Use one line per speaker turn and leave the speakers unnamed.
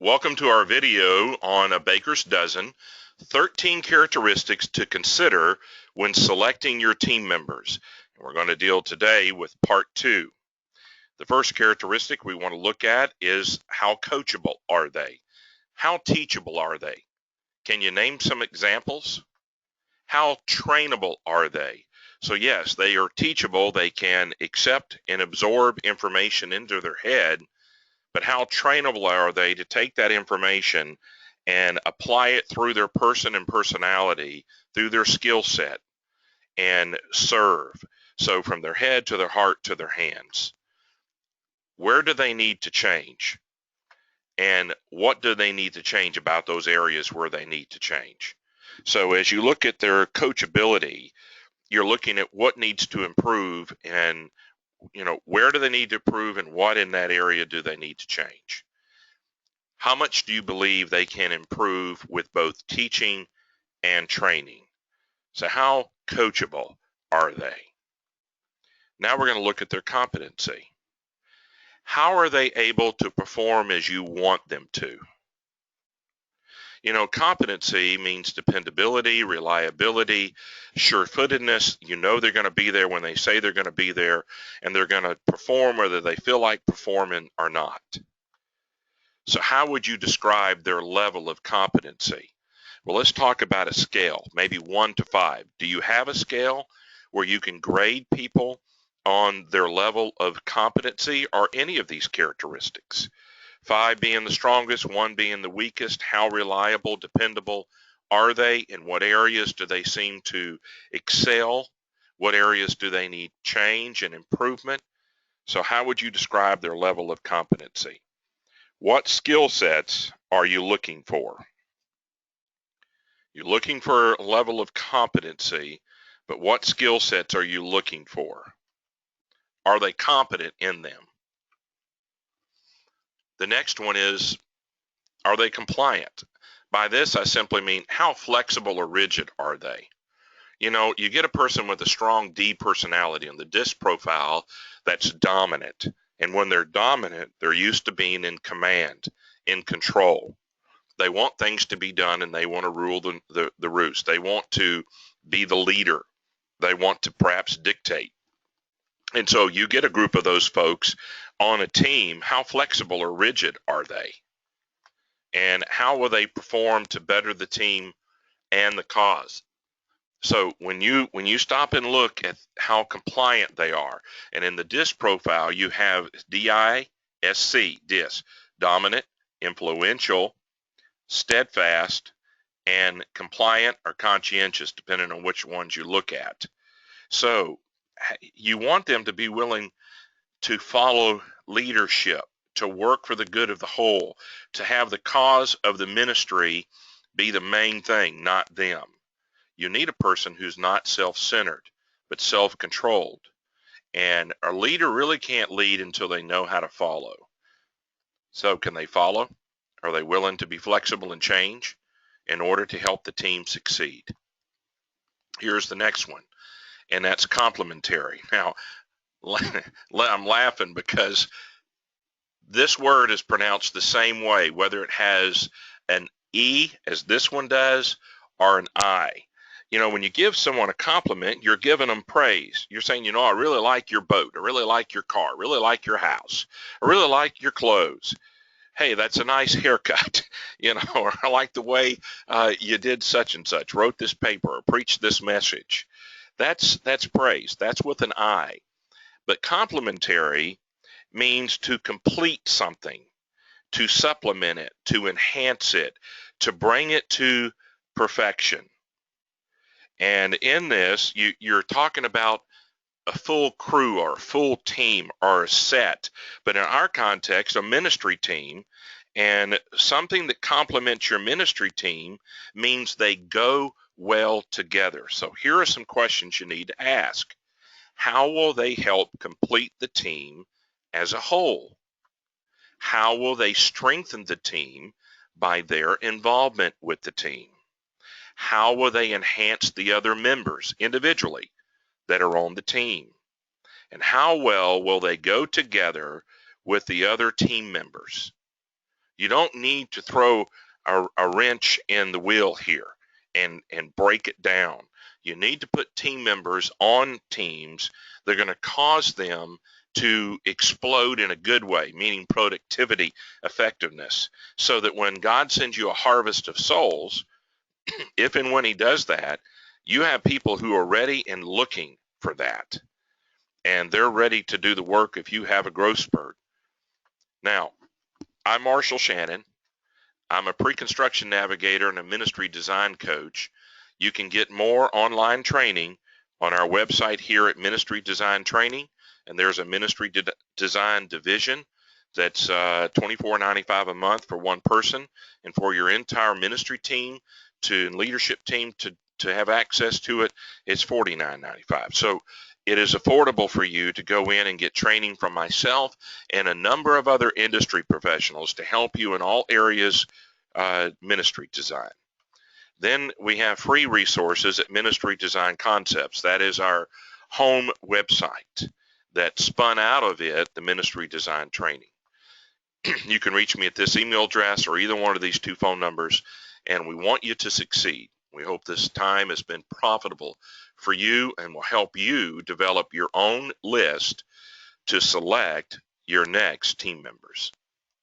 Welcome to our video on a baker's dozen, 13 characteristics to consider when selecting your team members. And we're going to deal today with part 2. The first characteristic we want to look at is how coachable are they? How teachable are they? Can you name some examples? How trainable are they? So yes, they are teachable. They can accept and absorb information into their head, but how trainable are they to take that information and apply it through their person and personality, through their skill set, and serve? So from their head to their heart to their hands. Where do they need to change? And what do they need to change about those areas where they need to change? So as you look at their coachability, you're looking at what needs to improve, and where do they need to improve, and what in that area do they need to change? How much do you believe they can improve with both teaching and training? So how coachable are they? Now we're going to look at their competency. How are they able to perform as you want them to? Competency means dependability, reliability, sure-footedness. They're going to be there when they say they're going to be there, and they're going to perform whether they feel like performing or not. So how would you describe their level of competency? Well, let's talk about a scale, maybe 1 to 5. Do you have a scale where you can grade people on their level of competency or any of these characteristics? 5 being the strongest, 1 being the weakest. How reliable, dependable are they? In what areas do they seem to excel? What areas do they need change and improvement? So how would you describe their level of competency? What skill sets are you looking for? You're looking for a level of competency, but what skill sets are you looking for? Are they competent in them? The next one is, are they compliant? By this, I simply mean, how flexible or rigid are they? You get a person with a strong D personality on the DISC profile that's dominant. And when they're dominant, they're used to being in command, in control. They want things to be done, and they want to rule the roost. They want to be the leader. They want to perhaps dictate. And so you get a group of those folks on a team. How flexible or rigid are they? And how will they perform to better the team and the cause? So when you stop and look at how compliant they are, and in the DISC profile, you have DISC, DISC, dominant, influential, steadfast, and compliant or conscientious, depending on which ones you look at. So you want them to be willing to follow leadership, to work for the good of the whole, to have the cause of the ministry be the main thing, not them. You need a person who's not self-centered, but self-controlled. And a leader really can't lead until they know how to follow. So can they follow? Are they willing to be flexible and change in order to help the team succeed? Here's the next one, and that's complementary. Now, I'm laughing because this word is pronounced the same way, whether it has an E as this one does or an I. When you give someone a compliment, you're giving them praise. You're saying, I really like your boat. I really like your car. I really like your house. I really like your clothes. Hey, that's a nice haircut. Or I like the way you did such and such, wrote this paper, or preached this message. That's praise. That's with an I. But complementary means to complete something, to supplement it, to enhance it, to bring it to perfection. And in this, you're talking about a full crew or a full team or a set, but in our context, a ministry team. And something that complements your ministry team means they go well together. So here are some questions you need to ask. How will they help complete the team as a whole? How will they strengthen the team by their involvement with the team? How will they enhance the other members individually that are on the team? And how well will they go together with the other team members? You don't need to throw a wrench in the wheel here and break it down. You need to put team members on teams that are going to cause them to explode in a good way, meaning productivity, effectiveness, so that when God sends you a harvest of souls, if and when he does that, you have people who are ready and looking for that, and they're ready to do the work if you have a growth spurt. Now, I'm Marshall Shannon. I'm a pre-construction navigator and a ministry design coach. You can get more online training on our website here at Ministry Design Training, and there's a ministry design division that's $24.95 a month for one person, and for your entire ministry team to leadership team to have access to it, it's $49.95. So it is affordable for you to go in and get training from myself and a number of other industry professionals to help you in all areas ministry design. Then we have free resources at Ministry Design Concepts. That is our home website that spun out of it the Ministry Design Training. You can reach me at this email address or either one of these two phone numbers, and we want you to succeed. We hope this time has been profitable for you and will help you develop your own list to select your next team members.